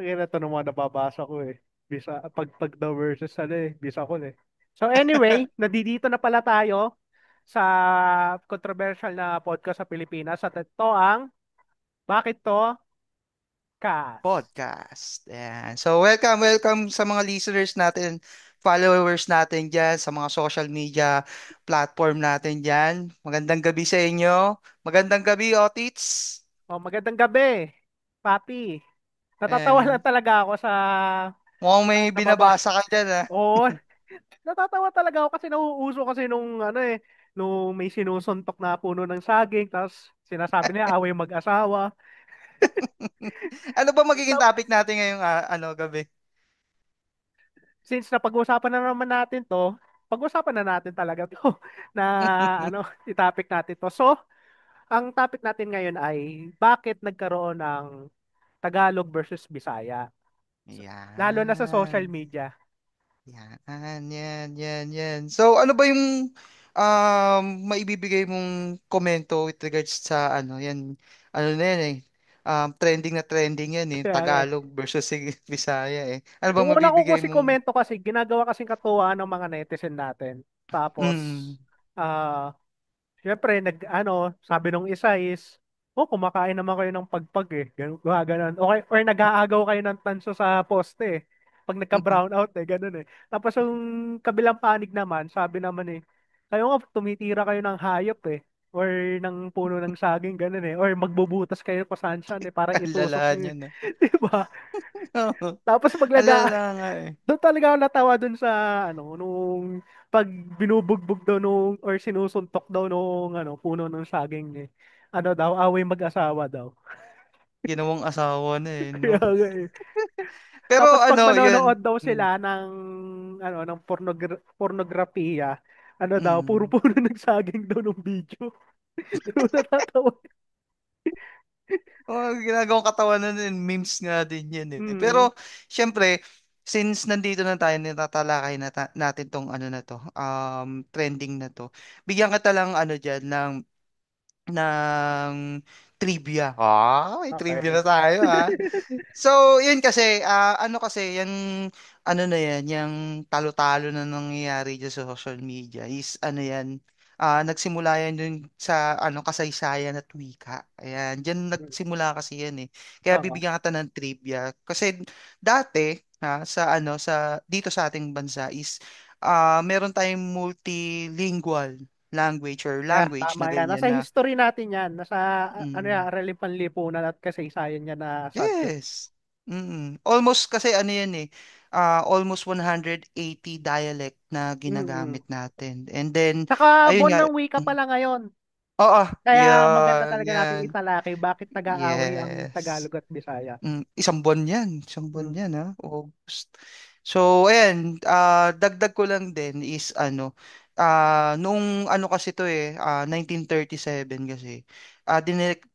Ang ina to ng mga nababasa ko eh. Pag the verses bisa ko eh. So anyway, nadidito na pala tayo sa controversial na podcast sa Pilipinas at ito ang Bakit To? Cast. Podcast. Ayan. So, welcome sa mga listeners natin, followers natin dyan, sa mga social media platform natin dyan. Magandang gabi sa inyo. Magandang gabi, Otits. Oh, magandang gabi, Papi. Natatawa lang Ayan. talaga ako sa Mukhang may nababasa. binabasa ka dyan, ah. Oo, natatawa talaga ako kasi nauuso kasi nung nung may sinusuntok na puno ng saging, tapos sinasabi niya away mag-asawa. Ano ba magiging topic natin ngayong gabi? Since napag-usapan na naman natin to, pag-usapan na natin talaga to na i-topic natin to. So, ang topic natin ngayon ay bakit nagkaroon ng Tagalog versus Bisaya, lalo na sa social Yan. media. Yan. So, ano ba yung maibibigay mong komento with regards sa ano na yan eh. Trending yan eh. Kaya nga, eh. Tagalog versus Bisaya eh. Ano Yung bang una ko mabibigay kasi mong komento kasi ginagawa kasing katuwaan ng mga netizen natin. Tapos, mm, ah Siyempre, sabi nung isa is, oh, kumakain naman kayo ng pagpag eh. Ganun. Okay, or nag-aagaw kayo ng tanso sa poste eh. Pag nagka-brown out eh, ganun eh. Tapos yung kabilang panig naman, sabi naman eh, kayo nga tumitira kayo ng hayop eh. Or ng puno ng saging, ganun eh. Or magbubutas kayo pa saan saan eh, para itusok alala nyo eh. niya na. Diba? Tapos Alala nga eh. doon talaga ako natawa doon sa nung pag binubugbog daw nung or sinusuntok daw nung puno ng saging eh. Ano daw, away mag-asawa daw. Ginawang asawa na eh, Kaya no? nga eh. Pero Tapos pag ano, manonood yun. daw Mm, sila ng pornografiya, ano daw, puro mm. puno ng saging daw ng video. Doon natatawa. Oh, ginagawang katawanan din, memes nga din yan eh. Mm. Pero, syempre, since nandito na tayo, natatalakay natin tong ano na to, trending na to, bigyan kita lang ano dyan ng trivia. Ah, may trivia Okay. na tayo ah. So, yun kasi, ano kasi, yung, ano na yan, yung talo-talo na nangyayari dyan sa social media is, ano yan, nagsimula yan dun sa, kasaysayan at wika. Ayan, dyan nagsimula kasi yan eh. Kaya Oo. bibigyan kita ng trivia. Kasi, dati, dito sa ating bansa is, meron tayong multilingual language or Yeah, language na tama yan. ganyan Nasa na, history natin yan. Nasa, mm, aralin panlipunan at kasaysayan yan na subject. yes. Almost kasi ano yan eh, almost 180 dialect na Mm. ginagamit natin. And then, Saka ayun buwan nga, ng wika pala ngayon. oo, Kaya maganda yan, talaga nating yan, italakay bakit nag-aaway ang yes. Tagalog at Bisaya. Isang buwan yan. Isang buwan Mm. yan, ha? August. So, ayan, dagdag ko lang din is nung ano kasi to eh, 1937 kasi,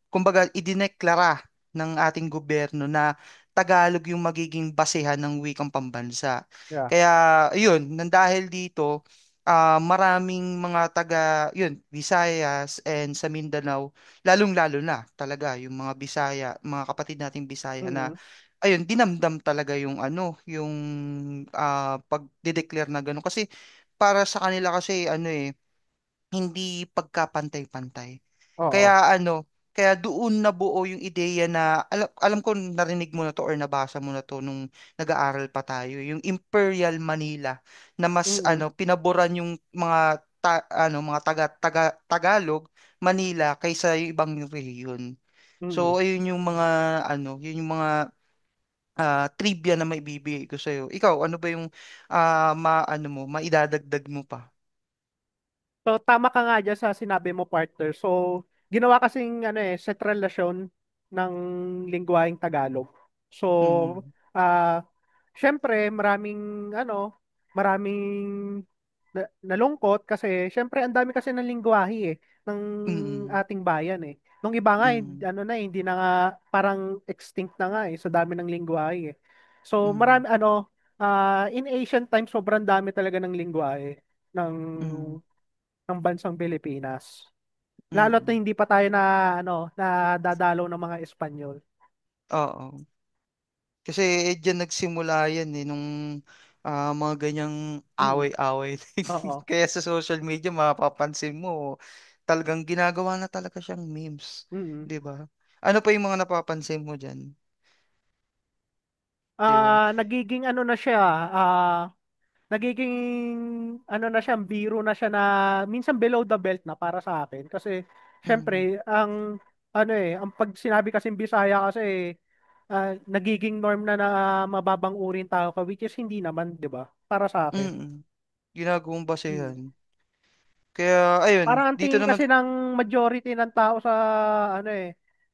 kumbaga, idineklara ng ating gobyerno na Tagalog yung magiging basehan ng wikang pambansa. Yeah. Kaya, yun, nang dahil dito, maraming mga yun, Visayas and sa Mindanao, lalong-lalo na talaga yung mga Bisaya, mga kapatid nating Bisaya na Mm. ayun, dinamdam talaga yung yung pagde-declare na gano'n. Kasi para sa kanila kasi ano eh, hindi pagkapantay-pantay. Oo. Kaya kaya doon nabuo yung ideya na, alam ko narinig mo na to or nabasa mo na to nung nag-aaral pa tayo, yung Imperial Manila na mas Mm. pinaboran yung mga Tagalog Manila kaysa yung ibang rehiyon. Mm. So ayun yung mga yun yung mga trivia na maibibigay ko sa'yo. Ikaw, ano ba yung maidadagdag mo pa? So, tama ka nga dyan sa sinabi mo, partner. So, ginawa kasing set relasyon ng lingwaheng Tagalog. So, Mm, ah syempre, maraming nalungkot kasi syempre ang dami kasi ng lingwahe ng mm, ating bayan eh. Nung iba nga mm, hindi na nga parang extinct na nga sa dami ng lingwahe eh. So mm, in ancient times sobrang dami talaga ng lingwahe ng mm, ng bansang Pilipinas. Lalo't na mm. hindi pa tayo na na dadalaw ng mga Espanyol. Oo. Kasi diyan nagsimula yan eh, nung mga ganyang Mm. away-away. Oo. Kaya sa social media, mapapansin mo, talagang ginagawa na talaga siyang memes. Mm. 'Di ba? Ano pa yung mga napapansin mo dyan? 'Di ba? Nagiging ano na siya, nagiging ano na siya, biro na siya na minsan below the belt na para sa akin. Kasi Mm, syempre, ang pag sinabi kasing Bisaya kasi nagiging norm na na mababang uring tao ka, which is hindi naman, 'di ba? Para sa akin. ginagawang Mm. basehan. Kaya, ayun, Parang ang dito tingin naman, kasi ng majority ng tao sa ano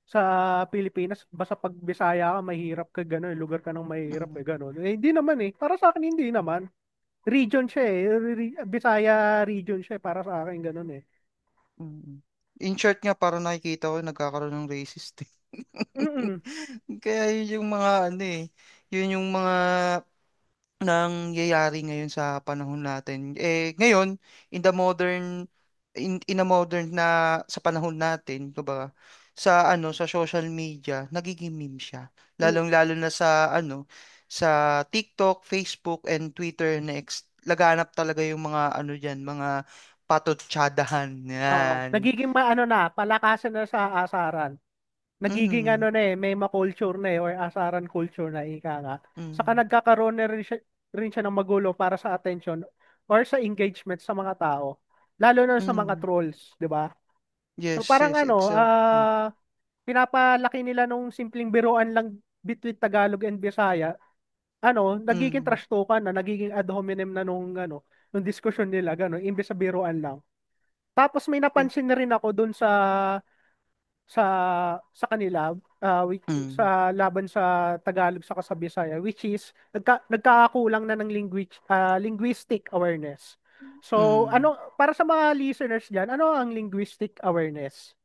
sa Pilipinas, basta pag Bisaya ka, mahirap ka gano'n, lugar ka ng mahirap mm, gano'n. Hindi naman Para sa akin hindi naman. Region siya Bisaya region siya para sa akin gano'n mm. In short nga, para nakikita ko, nagkakaroon ng racist eh. Mm. Kaya yun yung mga ano eh, yun yung mga nangyayari ngayon sa panahon natin. Eh, ngayon, in the modern, in a modern na sa panahon natin, ba sa ano, sa social media, nagiging meme siya. Mm. Lalong-lalo na sa ano, sa TikTok, Facebook, and Twitter next. Laganap talaga yung mga ano diyan, mga patutsadahan. Oo. Yan. Nagiging palakasan na sa asaran. Nagiging Mm, mema culture or asaran culture na ika nga. Saka mm, nagkakaroon na rin siya ng magulo para sa attention or sa engagement sa mga tao. Lalo na sa mga mm. trolls, di ba? So Yes, parang yes, exactly. pinapalaki nila nung simpleng biruan lang between Tagalog and Bisaya, nagiging Mm, trash talkan na, nagiging ad hominem na nung diskusyon nila, gano'n, imbes sa biruan lang. Tapos may eh, napansin na rin ako dun sa sa kanila, mm, sa laban sa Tagalog sa Bisaya, which is nagkakakulang na ng linguistic awareness. So, mm, para sa mga listeners diyan, ano ang linguistic awareness?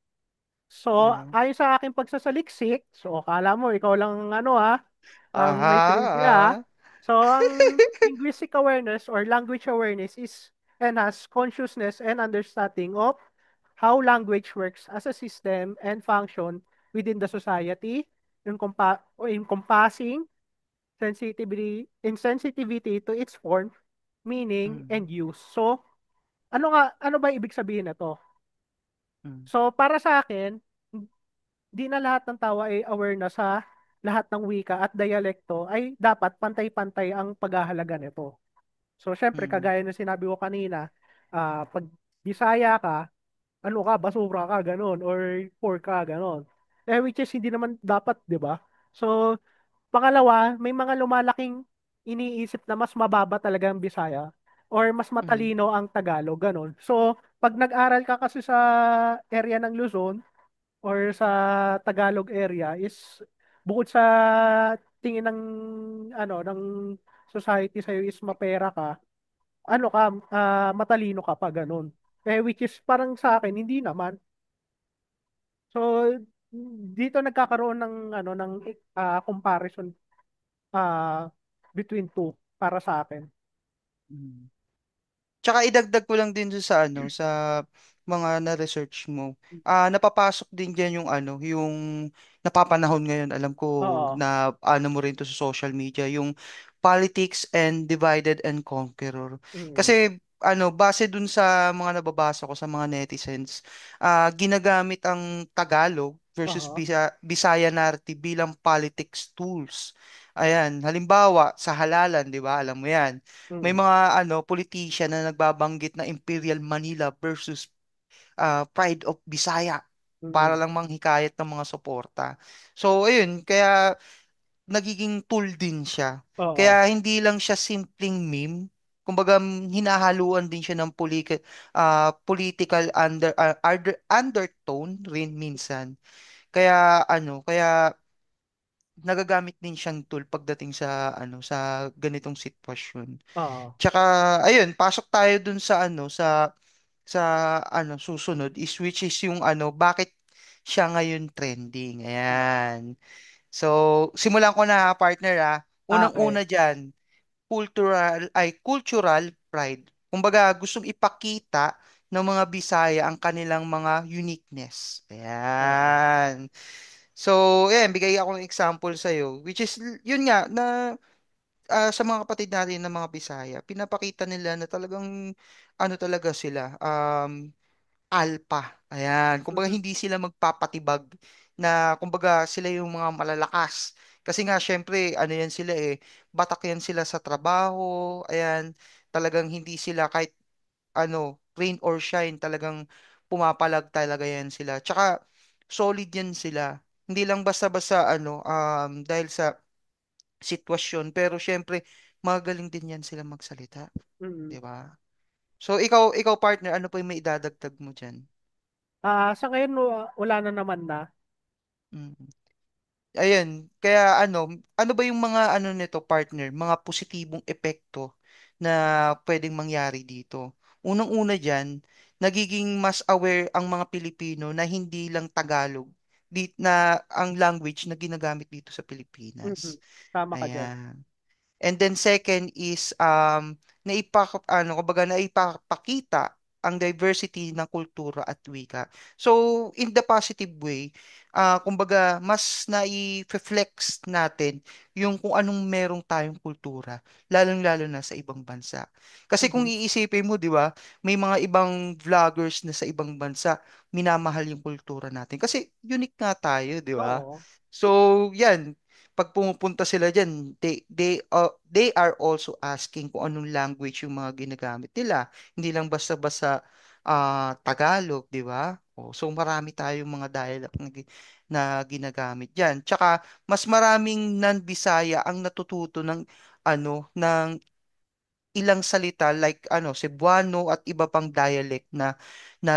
So, yeah. ayon sa aking pagsasaliksik, so akala mo ikaw lang ang ang may trivia. Aha, So, ang linguistic awareness or language awareness is enhance consciousness and understanding of how language works as a system and function within the society, encompassing insensitivity to its form, meaning, mm, and use. So, ano ba ibig sabihin na to? mm, So, para sa akin, di na lahat ng tao ay aware na sa lahat ng wika at dialekto ay dapat pantay-pantay ang paghahalaga nito. So, syempre, mm, kagaya ng sinabi ko kanina, pag Bisaya ka, ano ka, basura ka, ganon, or poor ka, ganon. Which is hindi naman dapat, di ba? So, pangalawa, may mga lumalaking iniisip na mas mababa talaga ang Bisaya or mas mm, matalino ang Tagalog, ganon. So, pag nag-aral ka kasi sa area ng Luzon or sa Tagalog area is bukod sa tingin ng society sa'yo is mapera ka, matalino ka pa, ganon. Which is parang sa akin, hindi naman. So, dito nagkakaroon ng comparison ah between two para sa akin. mm. Tsaka idagdag ko lang din dun sa ano, sa mga na-research mo. Napapasok din diyan yung ano, yung napapanahon ngayon, alam ko Oo. na ano mo rin to sa social media, yung politics and divided and conqueror. Mm. Kasi ano, base dun sa mga nababasa ko sa mga netizens, ginagamit ang Tagalog versus Oo. Bisaya narrative bilang politics tools. Ayan, halimbawa sa halalan, 'di ba? Alam mo 'yan, may Mm. mga ano politician na nagbabanggit na Imperial Manila versus Pride of Bisaya para Mm. lang manghikayat ng mga suporta. So ayun, kaya nagiging tool din siya. Oo. Kaya hindi lang siya simpleng meme. Kumbaga hinahaluan din siya ng political undertone rin minsan. Kaya ano, kaya nagagamit din siyang tool pagdating sa ano sa ganitong sitwasyon. Oo. Tsaka, ayun, pasok tayo dun sa ano, sa ano, susunod is which is yung ano, bakit siya ngayon trending. Ayan. So, simulan ko na partner Okay. Unang-una diyan, cultural pride. Kumbaga, gustong ipakita ng mga Bisaya ang kanilang mga uniqueness. Oo. Ayan. So, yan, bigay ako ng example sa'yo, which is, yun nga, na sa mga kapatid natin ng mga Bisaya, pinapakita nila na talagang, ano talaga sila, alpha. Ayan. Kumbaga, Mhm. hindi sila magpapatibag na, kumbaga, sila yung mga malalakas. Kasi nga, syempre, ano yan sila eh, batak yan sila sa trabaho. Ayan. Talagang hindi sila kahit ano, rain or shine, talagang pumapalag talaga yan sila. Tsaka, solid yan sila. Hindi lang basta-basta, ano, dahil sa sitwasyon, pero syempre, magaling din yan sila magsalita. Mhm. 'Di ba? So, ikaw partner, ano pa yung may idadagdag mo dyan? Sa ngayon, wala na naman na. Mm. Ayun, kaya ano ba yung mga ano nito partner, mga positibong epekto na pwedeng mangyari dito? Unang-una diyan, nagiging mas aware ang mga Pilipino na hindi lang Tagalog na ang language na ginagamit dito sa Mhm. Pilipinas. Tama ka dyan. Ayan. And then second is kumbaga naipapakita ang diversity ng kultura at wika. So in the positive way, kumbaga mas nai-flex natin yung kung anong merong tayong kultura, lalong-lalo na sa ibang bansa. Kasi kung Mhm. iisipin mo, 'di ba, may mga ibang vloggers na sa ibang bansa minamahal yung kultura natin kasi unique nga tayo, 'di ba? Oo. So, yan, pag pumupunta sila diyan, they are also asking kung anong language yung mga ginagamit nila. Hindi lang basta-basta Tagalog, di ba? So marami tayong mga dialect na ginagamit diyan. Tsaka mas maraming non-Bisaya ang natututo ng ilang salita like Cebuano at iba pang dialect na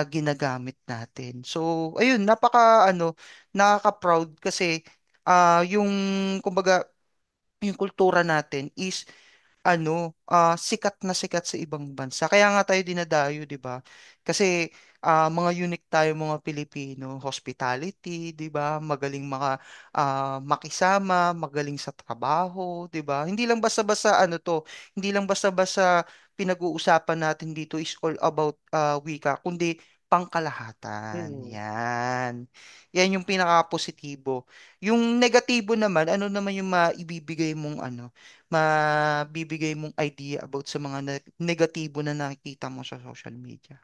ginagamit natin. So ayun, nakaka-proud kasi yung kumbaga yung kultura natin is sikat na sikat sa ibang bansa. Kaya nga tayo dinadayo, 'di ba? Kasi mga unique tayo mga Pilipino, hospitality, 'di ba? Magaling makisama, magaling sa trabaho, 'di ba? Hindi lang basta-basta hindi lang basta-basta pinag-uusapan natin dito is all about wika, kundi pangkalahatan. Mhm. Yan. Yan yung pinaka-positibo. Yung negatibo naman, ano naman yung mabibigay mong idea about sa mga negatibo na nakikita mo sa social media.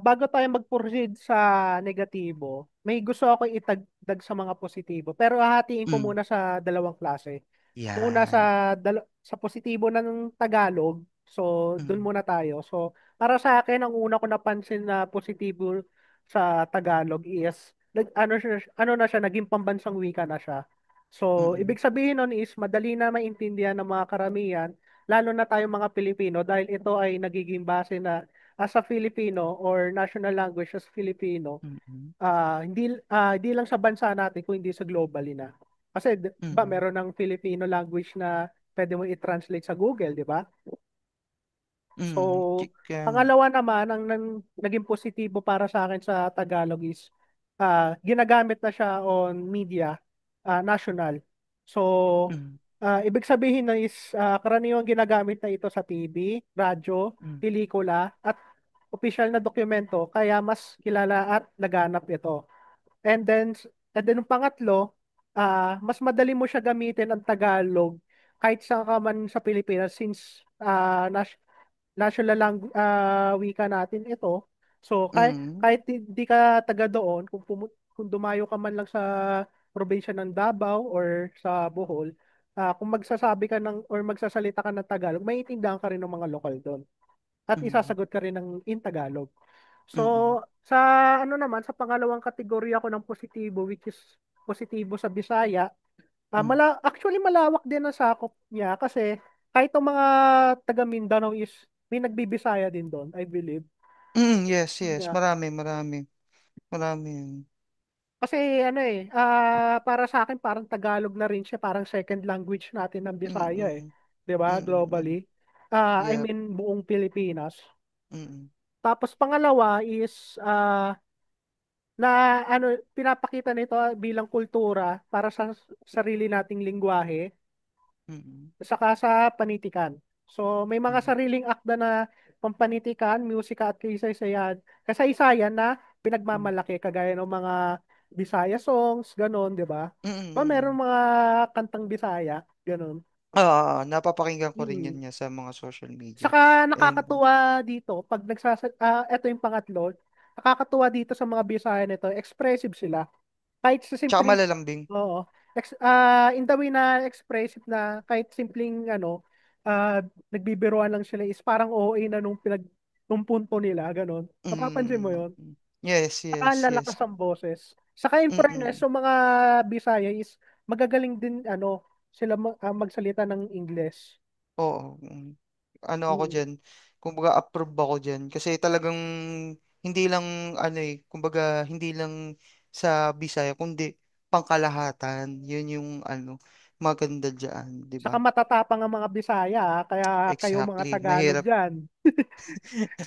Bago tayo mag-proceed sa negatibo, may gusto ako itagdag sa mga positibo. Pero hahatiin ko Mm. muna sa dalawang klase. Una Yan. sa positibo ng Tagalog. So, dun Mm. muna tayo. So, para sa akin, ang una ko napansin na positibo sa Tagalog is ano na siya, naging pambansang wika na siya. So, Mm. ibig sabihin nun is madali na maintindihan ng mga karamihan, lalo na tayong mga Pilipino dahil ito ay nagiging base na as a Filipino or national language as Filipino, Mm. hindi lang sa bansa natin kung hindi sa globally na. Kasi 'di ba Mm. meron ng Filipino language na pwede mo i-translate sa Google, di ba? So, Kaya nga. pangalawa naman, naging positibo para sa akin sa Tagalog is ginagamit na siya on media, national. So, Mm. ibig sabihin na is karaniwang ginagamit na ito sa TV, radyo, Mm. pelikula, at opisyal na dokumento, kaya mas kilala at laganap ito. And then, yung pangatlo, mas madali mo siya gamitin ang Tagalog kahit saan ka man sa Pilipinas since wika natin ito. So, Mm. kahit hindi ka taga doon, kung dumayo ka man lang sa probinsya ng Davao or sa Bohol, kung magsasabi ka or magsasalita ka ng Tagalog, maiintindihan ka rin ng mga lokal doon. At Mm. isasagot ka rin in Tagalog. Mm. So, sa ano naman, sa pangalawang kategorya ko ng positibo, which is positibo sa Bisaya, Mm. actually malawak din ang sakop niya kasi kahit ang mga taga Mindanao is may nagbibisaya din doon, I believe. Yes, yes. Yeah. Marami, marami. Marami yun. Kasi ano para sa akin parang Tagalog na rin siya, parang second language natin ng Bisaya eh. Mm. 'Di ba? Mm. Globally. I Yep. mean buong Pilipinas. Mm. Tapos pangalawa is na pinapakita nito bilang kultura para sa sarili nating lingwahe Mm. saka sa panitikan. So may mga Mm. sariling akda na pampanitikan, musika at kasaysayan na Mm. pinagmamalaki kagaya ng mga Bisaya songs, ganun, di ba? Pa meron Mm. mga kantang Bisaya, ganun. Napapakinggan ko rin Mm. yun sa mga social media. Saka And, nakakatuwa dito pag eto yung pangatlo, nakakatuwa dito sa mga Bisaya nito, expressive sila. Kahit sa tsaka simpleng, malalambing. oo, in the way na expressive na kahit simpleng ah, nagbibiruan lang sila is parang OA na nung punto nila, ganun. Napapansin mo Mm. yon. Yes, Saka ang yes, lalakas yes. ang boses. Saka in fairness, Mm. yung mga Bisaya is magagaling din sila magsalita ng English. Oo. Ano ako Mm. dyan, kumbaga approve ako dyan. Kasi talagang hindi lang, ano kumbaga hindi lang sa Bisaya, kundi pangkalahatan. Yun yung, maganda dyan, di Saka ba? matatapang ang mga Bisaya, kaya kayo mga Exactly. Tagalog Mahirap. dyan.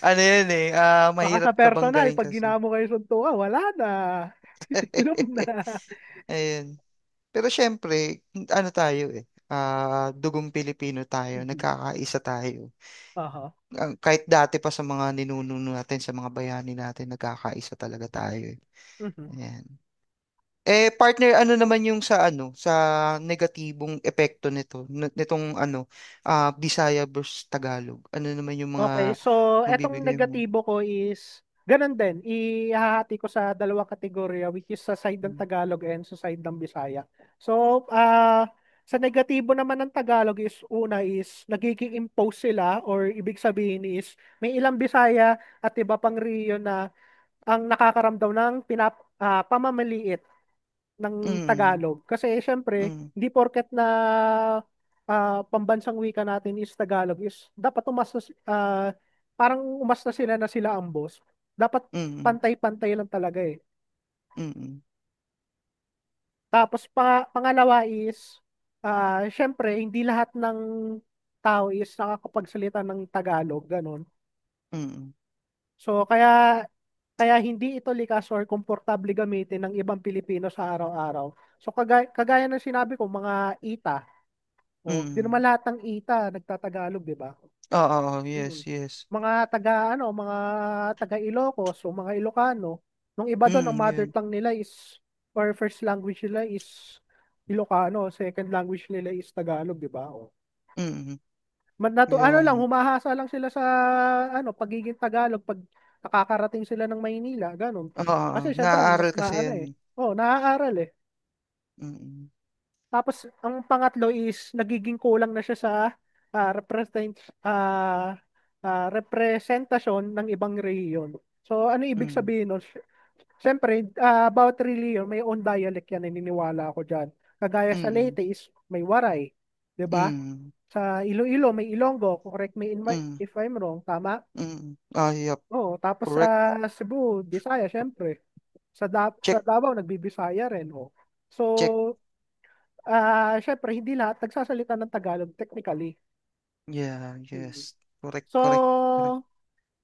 Ano yun Baka mahirap sa ka personal, banggain pag kasi. ginamo kayo suntukan, wala na. Inom na. Ayun. Pero syempre, ano tayo dugong Pilipino tayo, Mhm. nagkakaisa tayo. Aha. Kahit dati pa sa mga ninuno natin, sa mga bayani natin, nagkakaisa talaga tayo eh. Mhm. Ayan. Partner, ano naman yung sa negatibong epekto nitong Bisaya versus Tagalog? Ano naman yung Okay, mga so etong mabibigay mo? negatibo ko is ganun din. Ihahati ko sa dalawang kategorya which is sa side ng Mm. Tagalog and sa side ng Bisaya. So, sa negatibo naman ng Tagalog is una is nagiging impose sila or ibig sabihin is may ilang Bisaya at iba pang region na ang nakakaramdam ng pamamaliit ng Mm. Tagalog. Kasi syempre, Mm. hindi porket na pambansang wika natin is Tagalog is dapat parang umas na sila ang boss. Dapat Mm. pantay-pantay lang talaga eh. Mm. Tapos pangalawa is syempre hindi lahat ng tao is nakakapagsalita ng Tagalog, ganun. Mm. So kaya hindi ito likas or komportable gamitin ng ibang Pilipino sa araw-araw. So kagaya ng sinabi ko, mga ita. Oh, di naman Mm. lahat ng ita nagtatagalog, di ba? Oo, Mm. yes, yes. Mga taga Ilocos o mga Ilocano, nung iba doon ang mother Yan. tongue nila is or first language nila is Ilocano, second language nila is Tagalog, di ba? Oh. Mm. Ano lang, Yung, humahasa lang sila sa pagiging Tagalog pag nakakarating sila ng Maynila, ganun. Kasi syempre naaaral mas kasi na ano yan eh. eh. Oh, naaaral eh. Mm. Tapos ang pangatlo is nagiging kulang na siya sa representasyon ng ibang rehiyon. So ano ibig Mm. sabihin nun? Siyempre, bawat reliyon may own dialect yan, naniniwala ako dyan. Kagaya sa Mm. Leyte is may Waray, 'di ba? Mm. Sa Iloilo may Ilonggo, correct me Mm. if I'm wrong, tama? Yep. Oo, tapos sa Correct. Cebu, Bisaya, syempre. Sa Check. Davao nagbibisaya rin, oh. So, Check. syempre, hindi lahat nagsasalita ng Tagalog technically. Yeah, Mhm. yes. Correct, correct, correct. So,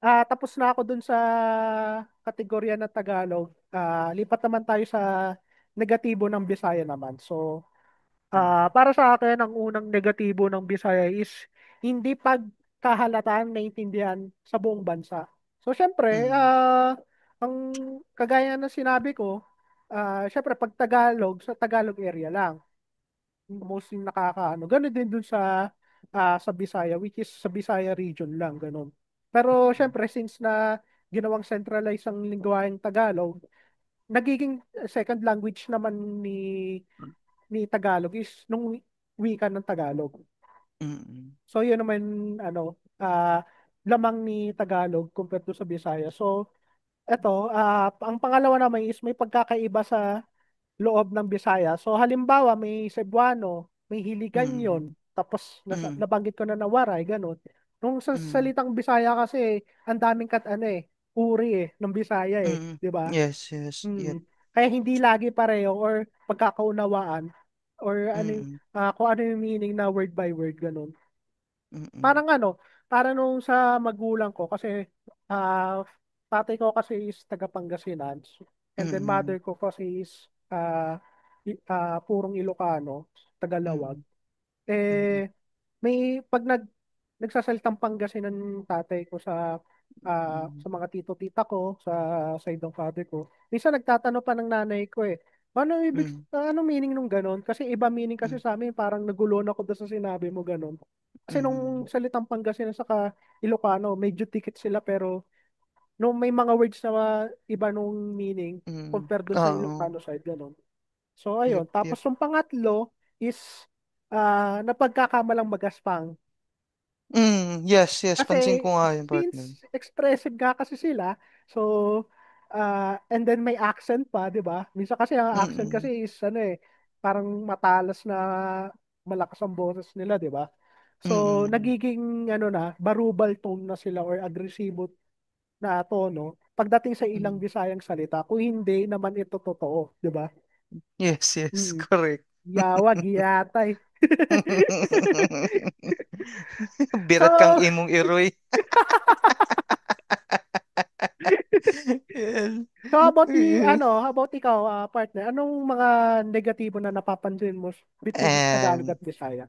tapos na ako dun sa kategorya ng Tagalog. Lipat naman tayo sa negatibo ng Bisaya naman. So, Mm. para sa akin, ang unang negatibo ng Bisaya is hindi pagkahalataan naintindihan sa buong bansa. So, syempre, Mm. ang kagaya ng sinabi ko, syempre, pag Tagalog, sa Tagalog area lang mostly nakakaano. Ganun din dun sa Bisaya, which is sa Bisaya region lang, ganun. Pero syempre, since na ginawang centralized ang lingwaheng Tagalog, nagiging second language naman ni Tagalog is nung wika ng Tagalog. Mm. So yun naman lamang ni Tagalog compared to sa Bisaya. So eto, ang pangalawa naman is may pagkakaiba sa loob ng Bisaya. So halimbawa may Cebuano, may Hiligaynon, Mm. tapos Mm. nabanggit ko na Waray, ganun. Nung sa Mm. salitang Bisaya kasi ang daming uri ng Bisaya eh, Mm. 'di ba? Yes, yes. Yep. Kaya hindi lagi pareho or pagkakaunawaan or Mm. kung ano yung meaning na word by word ganun. Mm. Parang para nung sa magulang ko kasi ah tatay ko kasi is taga Pangasinan and then Mm. mother ko kasi is purong Ilocano, Tagalawag. Mm. Mm. Eh may pag nagsasalitang Pangasinan tatay ko sa Mm, sa mga tito-tita ko, sa side ng father ko. Minsan nagtatanong pa ng nanay ko eh, mm, anong meaning nung ganon? Kasi iba meaning kasi mm, sa amin, parang nagulo na ako doon sa sinabi mo ganon. Kasi nung mm, salitang Pangasinan saka Ilocano, medyo tikit sila pero nung may mga words na iba nung meaning mm. compare doon sa Oo. Ilocano side, ganon. So ayun, Yep, tapos yep. yung pangatlo is napagkakamalang magaspang. Yes, yes. Kasi Pansin ko nga yung part nun. since expressive nga kasi sila, so and then may accent pa, 'di ba? Minsan kasi ang accent Mm, kasi is ano eh, parang matalas na malakas ang boses nila, 'di ba? So mm, nagiging ano na, barubal tone na sila or agresibo na tono pagdating sa ilang mm. Bisayang salita. Kung hindi naman ito totoo, 'di ba? Yes, yes, Mm. correct. Yawa, giyatay. Birat kang So, imong iroy. Yan. So how about ikaw, partner? Anong mga negatibo na napapansin mo between Tagalog And at Bisaya?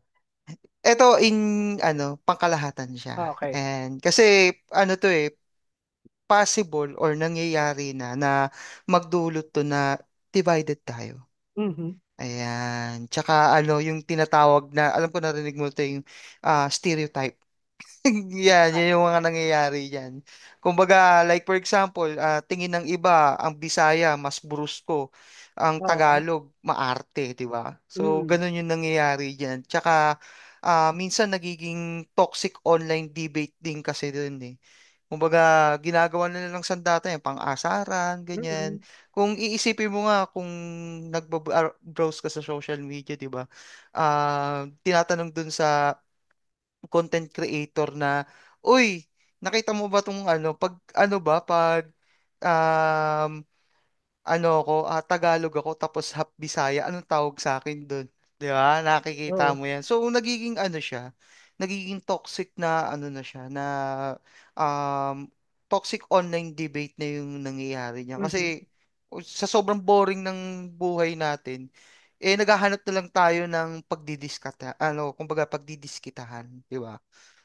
eto in pangkalahatan siya. Okay. And kasi ano to eh, possible or nangyayari na magdulot to na divided tayo. Mhm. Ayan. Tsaka ano, yung tinatawag na, alam ko narinig mo ito yung stereotype. Yan yung mga nangyayari dyan. Kumbaga, like for example, tingin ng iba, ang Bisaya, mas brusko. Ang Oo. Tagalog, maarte, di ba? So, Mm. ganun yung nangyayari dyan. Tsaka, minsan nagiging toxic online debate din kasi dun eh. Kumbaga, ginagawa na nilang sandata yan, pang-asaran, ganyan. Mm. Kung iisipin mo nga, kung nag-browse ka sa social media, di ba? Tinatanong dun sa content creator na, uy, nakita mo ba tong ano, pag um, ano ako, Tagalog ako tapos half Bisaya, anong tawag sa akin doon? 'Di ba? Nakikita Oo. mo 'yan. So nagiging ano siya, nagiging toxic na ano na siya na um toxic online debate na yung nangyayari niya Mhm. kasi sa sobrang boring ng buhay natin, eh naghahanap na lang tayo ng pagdidiskata, ano, kumbaga pagdidiskitahan, 'di ba?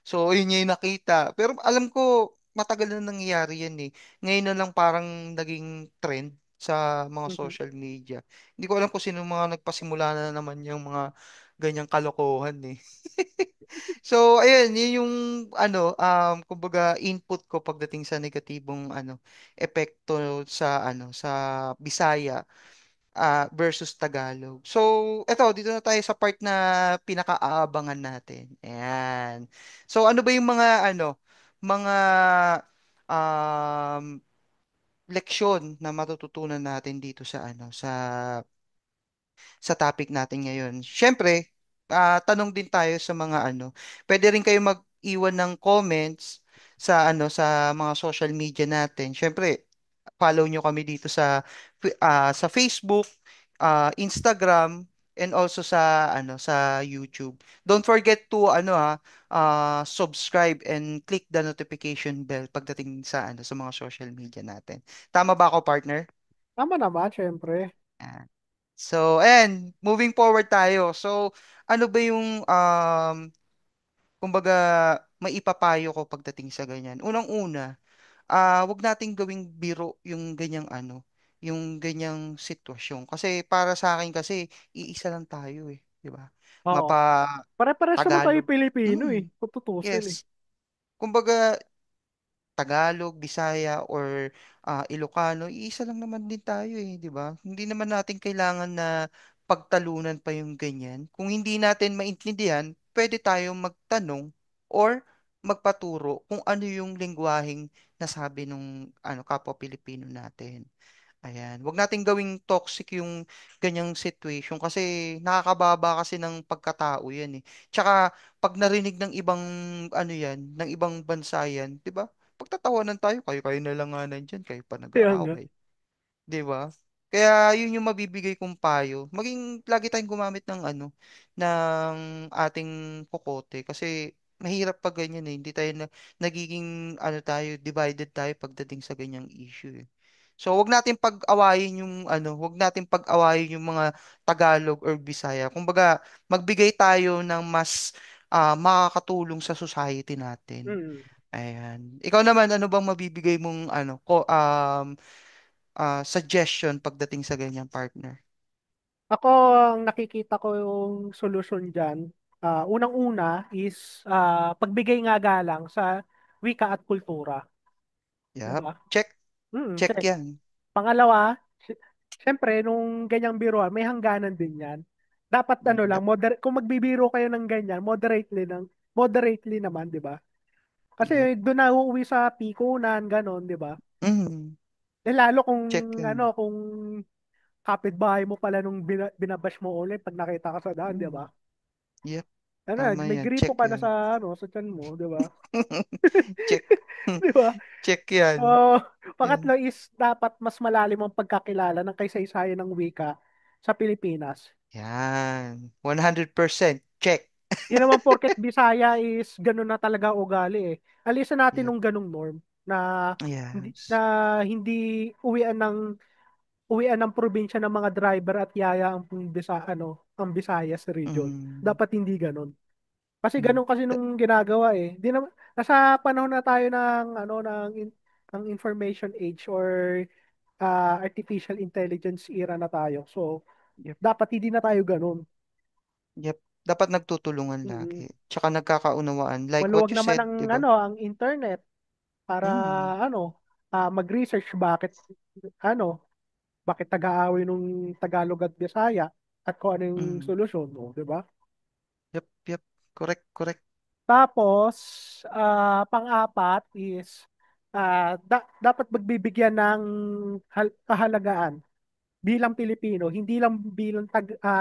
So yun yung nakita. Pero alam ko matagal na nangyayari yan eh. Ngayon na lang parang naging trend sa mga Mhm. social media. Hindi ko alam kung sino mga nagpasimula na naman yung mga ganyang kalokohan eh. So, ayun, yun yung ano, kumbaga input ko pagdating sa negatibong ano, epekto sa ano, sa Bisaya versus Tagalog. So, eto, dito na tayo sa part na pinaka-aabangan natin. Ayan. So, ano ba yung mga ano, mga um, leksyon na matututunan natin dito sa ano sa topic natin ngayon. Siyempre, tanong din tayo sa mga ano. Pwede rin kayo mag-iwan ng comments sa ano sa mga social media natin. Siyempre, follow nyo kami dito sa Facebook, Instagram, and also sa ano sa YouTube. Don't forget to subscribe and click the notification bell pagdating sa ano sa mga social media natin. Tama ba ako, partner? Tama naman, syempre. Ah. So, and moving forward tayo. So, ano ba yung kumbaga maipapayo ko pagdating sa ganyan? Unang-una, wag nating gawing biro yung ganyang ano, yung ganyang sitwasyon. Kasi para sa akin kasi iisa lang tayo eh, 'di ba? Oo. Mapa Pare-pares naman tayo Tagalog. Pilipino eh, Mm, kung tutusin eh. yes. Kumbaga Tagalog, Bisaya, or Ilocano, iisa lang naman din tayo eh, di ba? Hindi naman natin kailangan na pagtalunan pa yung ganyan. Kung hindi natin maintindihan, pwede tayong magtanong or magpaturo kung ano yung lengguwaheng nasabi nung ano, kapwa Pilipino natin. Ayan. Huwag nating gawing toxic yung ganyang situation kasi nakakababa kasi ng pagkatao yan eh. Tsaka pag narinig ng ibang ano yan, ng ibang bansa yan, 'di ba? Pagtatawanan tayo, kayo-kayo na lang nga nandyan, kayo pa Kaya nga. nag-aaway. 'Di ba? Kaya yun yung mabibigay kong payo. Maging lagi tayong gumamit ng ano, ng ating kokote kasi mahirap pag ganyan eh. Hindi tayo nagiging ano tayo, divided tayo pagdating sa ganyang issue eh. So, wag natin pag-awayin yung ano, wag natin pag-awayin yung mga Tagalog or Bisaya. Kumbaga, magbigay tayo ng mas makakatulong sa society natin. Mm. Ayan. Ikaw naman, ano bang mabibigay mong suggestion pagdating sa ganyang partner? Ako, ang nakikita ko yung solusyon dyan, unang-una is pagbigay nga galang sa wika at kultura. Yup. Diba? Check. Check Check. yan. Pangalawa, syempre, nung ganyang biruan, may hangganan din yan. Dapat ano lang, Yup. kung magbibiro kayo ng ganyan, moderately naman, di ba? Yup. Kasi doon na uuwi sa pikunan, ganon, di ba? Mm. Eh lalo kung Check ano, yan. kung kapitbahay mo pala nung binabash mo ulit pag nakita ka sa daan, di ba? Mm. Yup. Ano, Tama may yan. gripo Check ka na yan. sa tiyan mo, di ba? Check. Di ba? Check yan. Oh, Yan. pangatlo is dapat mas malalim ang pagkakilala ng kaysaysayan ng wika sa Pilipinas. Yan. 100% check. Di naman porket Bisaya is ganun na talaga ugali eh. Alisan natin Yup. nung ganung norm na na Yes. hindi uwian ng probinsya ng mga driver at yaya ang ang Visayas region. Mm. Dapat hindi ganun. Kasi Mm. ganun kasi nung ginagawa eh. Di naman nasa panahon na tayo ng information age or artificial intelligence era na tayo. So, Yup. dapat hindi na tayo ganun. Yup. Dapat nagtutulungan Mm. lagi. Tsaka nagkakaunawaan. Like what Maluwag you naman said, ang di ba? ang internet para Mm. mag-research ano bakit tag-aaway nung Tagalog at Bisaya at kung ano yung Mm. solusyon mo, di ba? Yup. Yup. Correct. Correct. Tapos pang-apat is dapat magbibigyan ng kahalagaan bilang Pilipino, hindi lang bilang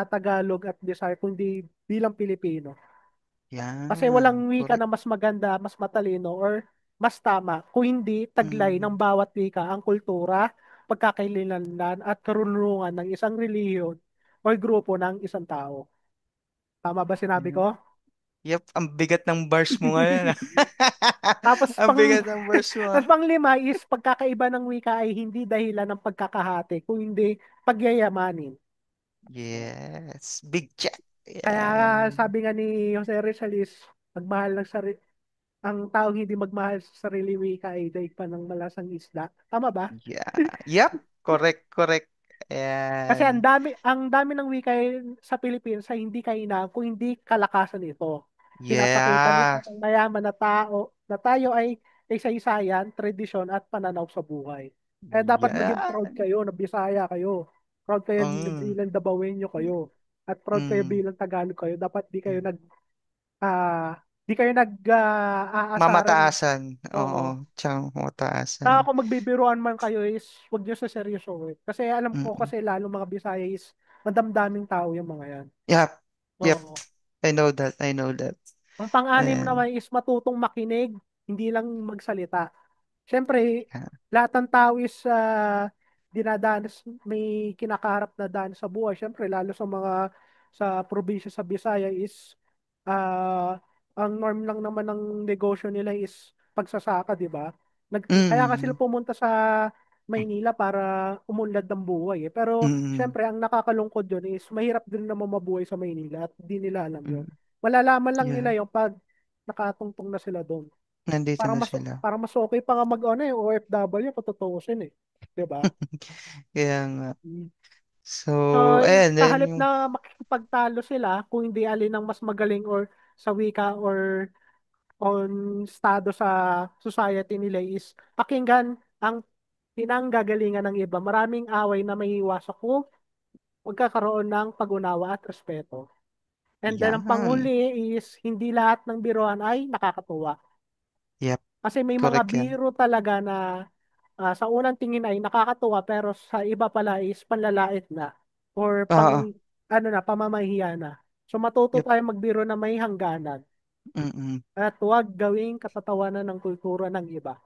Tagalog at Bisaya, kundi bilang Pilipino. Kasi walang Yan. wika Correct. na mas maganda, mas matalino, or mas tama kung hindi taglay ng Mm. bawat wika ang kultura, pagkakakilanlan at karunungan ng isang relihiyon o grupo ng isang tao. Tama ba sinabi Yan. ko? Yup. Ang bigat ng bars mo ngayon. Tapos Ang bigat ng bars mo. tapos pang-lima is pagkakaiba ng wika ay hindi dahilan ng pagkakahati, kung hindi pagyayamanin. Yes. Big check. Kaya Yan. sabi nga ni Jose Rizal is, magmahal ng sarili, ang taong hindi magmahal sa sarili wika ay daig pa ng malasang isda. Tama ba? Yeah. Yup. Correct. Correct. Kasi ang Yan. dami, ang dami ng wika sa Pilipinas ay hindi kainam kung hindi kalakasan ito. Pinapakita nito Yeah. ng mayaman na tao na tayo ay kasaysayan, tradisyon at pananaw sa buhay. Kaya dapat maging proud Yan. kayo na Bisaya kayo. Proud kayo na Mm. bilang Dabawenyo kayo. At proud kayo Mm. bilang Tagalog kayo. Dapat Mm. di kayo aasaran. Mamataasan. Oo. Oo. Tsaka mamataasan. Saka kung magbibiruan man kayo is huwag nyo sa seryoso. Kasi alam ko Mm. kasi lalo mga Bisaya is madamdaming tao yung mga yan. Yep. Yep. Oo. I know that. I know that. Ang pang-anim Ayan. naman is matutong makinig, hindi lang magsalita. Siyempre, Yeah. lahat ng tao is dinadanas, may kinakaharap na daan sa buhay. Siyempre, lalo sa probinsya sa Bisaya is ah, ang norm lang naman ng negosyo nila is pagsasaka, di ba? Kaya kasi sila Mm. pumunta sa Maynila para umunlad ng buhay eh. Pero Mm. syempre, ang nakakalungkod yun is mahirap din naman mabuhay sa Maynila at di nila alam yun. Mm. Malalaman lang Yeah. nila yung pag nakatungtong na sila doon. Nandito na sila. Parang mas okay pa nga yung OFW kung tutuusin eh. 'Di ba? Kaya nga. Mm. So, So, ayan. sa Then, halip yung... na makikipagtalo sila, kung hindi alin ang mas magaling or sa wika or on estado sa society nila is pakinggan ang pinanggagalingan ng iba. Maraming away na may iwasan kung magkakaroon ng pag-unawa at respeto. And then ang Yan. panghuli is hindi lahat ng biruan ay nakakatuwa. Yep. Kasi may mga Correct yan. biro talaga na sa unang tingin ay nakakatuwa pero sa iba pala is panlalait na or Oo. pamamahiya na. So matuto Yep. tayo magbiro na may hangganan Mm-mm. at huwag gawing katatawanan ng kultura ng iba.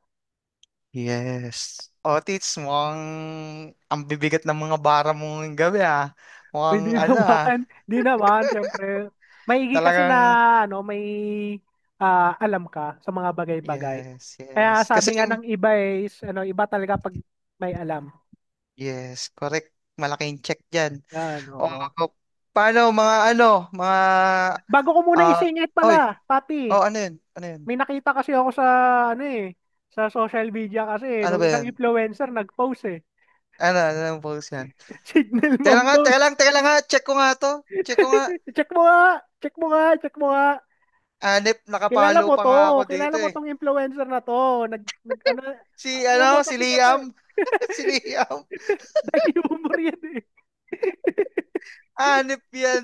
Yes. O, Tits, mukhang ang bibigat ng mga bara mo ngayong gabi, ah. Hindi Mukhang, naman, hindi naman, syempre. Maigi kasi na talagang, may alam ka sa mga bagay-bagay. yes, Kaya yes. Kasi, sabi nga ng iba is, iba talaga pag may alam. yes, correct. Malaking check dyan. Yan, O, oo. Paano mga mga Bago ko muna ah isingit oy, pala, Papi. oh ano yun? Ano yun? May nakita kasi ako sa ano sa social media kasi Ano nung ba isang yan? influencer nag-post Ano ang post yan? Signal mom daw. Teka lang nga, check ko nga to. Check ko nga. Check mo nga, check mo nga, check mo nga. Anip, Kilala nakapalo mo pa to, nga ako kilala dito mo eh. tong influencer na to. Ano, Si humor to si kita to Liam. Si Liam. Dahil humor yan Anip yan.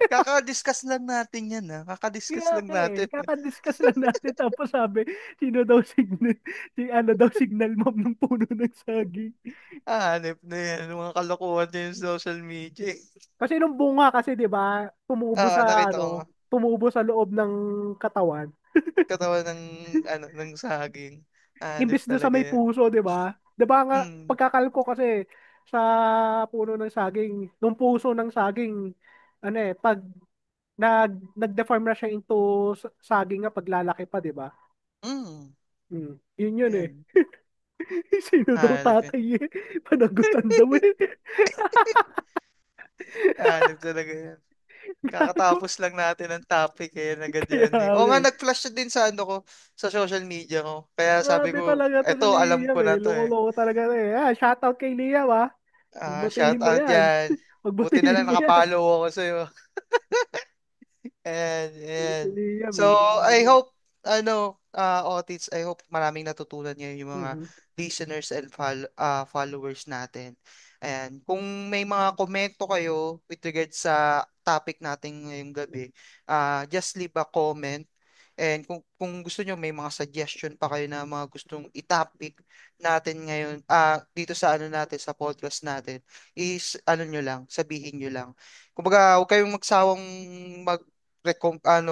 Kaka-discuss lang natin yan ha. Kaka-discuss Kaya lang nga natin. kakadiscuss lang natin tapos sabi, sino daw signal, si ano daw signal mom ng puno ng saging. Anip na yan. Mga kalokohan niya yung social media eh. Kasi nung bunga kasi 'di ba, tumubo Ah, sa nakita ko nga. tumubo sa loob ng katawan. Katawan ng ng saging. Anip Imbis doon sa talaga may yan. puso, 'di ba? 'Di ba nga Hmm. pagkakalko kasi sa puno ng saging, nung puso ng saging, ano pag nag-deform na siya into saging nga paglalaki pa, 'di ba? Hmm. Yun yun Yan. Sino daw Hanip yan. tatay Panagutan daw Hanip talaga yan. Gago. Kakatapos lang natin ng topic eh. Agad Kaya yan eh. nga O nga, eh. nag-flash din sa ko, sa social media ko. Kaya sabi Grabe ko, talaga to si eto, alam Liam ko na to eh. Loko-loko talaga to Shoutout kay Liam Shout Pagbutihin mo out yan. yan. Buti na Pagbutihin lang mo yan. nakapalo ako sa'yo. Si And Liam so I Grabe. hope Otits, I hope maraming natutunan niyo yung mga Mhm. listeners and followers natin. And kung may mga komento kayo with regards sa topic natin ngayong gabi, just leave a comment. And kung gusto niyo may mga suggestion pa kayo na mga gustong i-topic natin ngayon dito sa natin sa podcast natin is niyo lang, sabihin niyo lang. Kumbaga, huwag kayong magsawang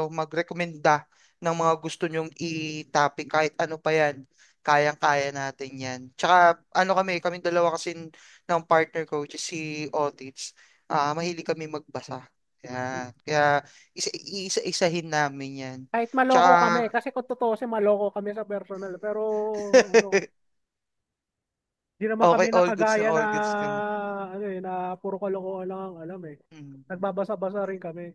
magrekomenda ng mga gusto nyong i-topic kahit ano pa yan. Kayang-kaya natin yan. Tsaka kami dalawa kasi ng partner ko, which is si Otits, mahilig kami magbasa. Kaya isa-isahin namin yan. Kahit maloko kami, Tsaka, kasi kung totoo maloko kami sa personal. Pero, ano, di naman okay, kami nakagaya na, all goods kami. na puro kalokohan lang ang alam Mm. Nagbabasa-basa rin kami.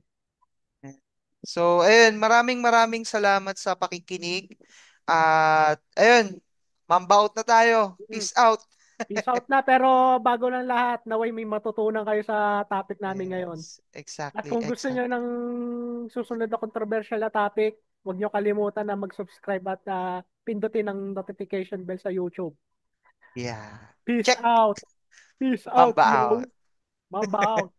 So, ayun, maraming maraming salamat sa pakikinig. At, ayun, mamba out na tayo. Mm. Peace out. Peace out na, pero bago ng lahat, naway may matutunan kayo sa topic namin ngayon. Yes, At exactly, kung gusto nyo exactly. ng susunod na controversial na topic, huwag nyo kalimutan na mag-subscribe at pindutin ang notification bell sa YouTube. Yeah. Peace Check. out! Peace out, Mamba out. yo! Mamba out!